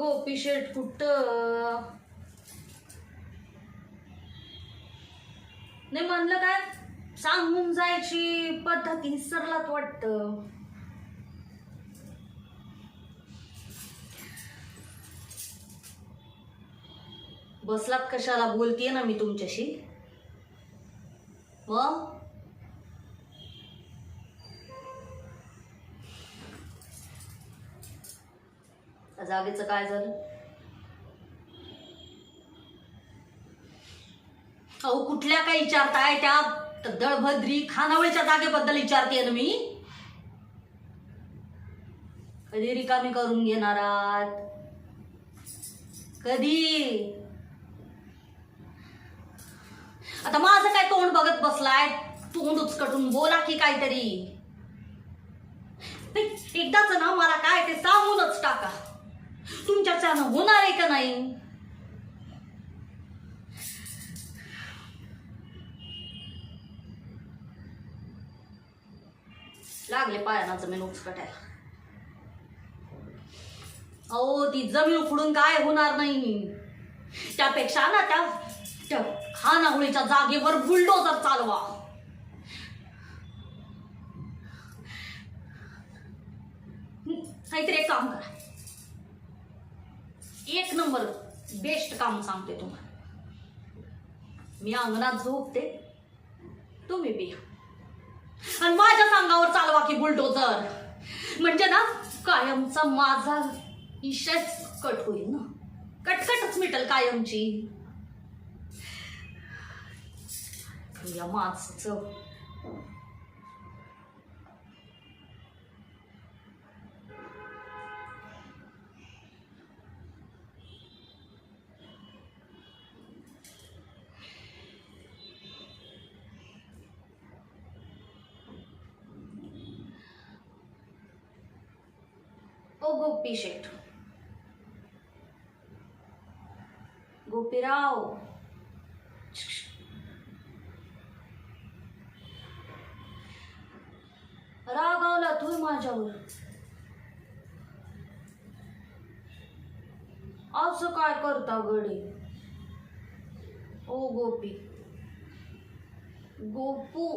गोपी शेठ कुठं? नाही म्हणलं काय सांगून जायची पद्धत विसरलात वाटतं. बसलात कशाला? बोलतेय ना मी तुमच्याशी. मग जागेचं काय झालं? अहो कुठल्या काय विचारताय? त्या दळभद्री खानावळीच्या जागेबद्दल विचारते ना मी. कधी रिकामी करून घेणार आहात? कधी? आता माझं काय तोंड बघत बसलाय? तोंड उचकटून बोला की काहीतरी. एकदाच ना मला काय ते सांगूनच टाका. तुमच्याच्यानं होणार आहे का नाही? लागले पायाना जमीन उचकटायला. अहो ती जमीन उखडून काय होणार नाही. त्यापेक्षा ना त्या खानावळीच्या जागेवर बुलडोजर चालवा. काहीतरी एक काम करा. एक नंबर बेस्ट काम सांगते तुम्हाला. मी अंगणात झोपते, तुम्ही बी आणि माझ्या अंगावर चालवा की बुलडोजर. म्हणजे ना कायमचा माझा इशाच कट होईल ना. कटकटच मिटल कायमची. या माणसाचं ओ गोपी शेठ, गोपीराव, रागावला तू माझ्यावर. असं काय करता गडे? ओ गोपी, गोपू,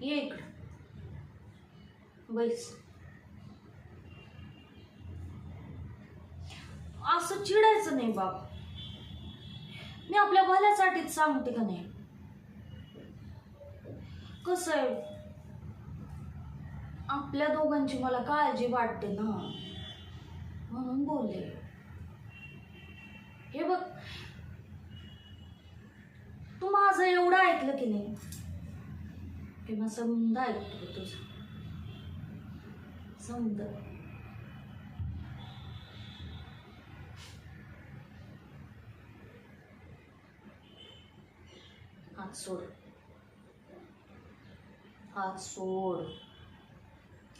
ये इकडं बैस. असं चिडायचं नाही बाप. मी आपल्या भल्यासाठीच सांगते का नाही. कसं आहे, आपल्या दोघांची मला काळजी वाटते ना, म्हणून बोलले. हे बघ, तू माझं एवढं ऐकलं की नाही, हे मग समजा ऐकतो तुझं. समजा हात सोड, हात सोड.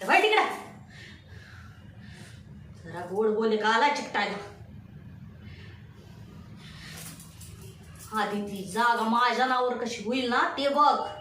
बाई तिकडे जरा गोड बोले का आला चिकटायला. आधी ती जागा माझ्या नावावर कशी होईल ना ते बघ.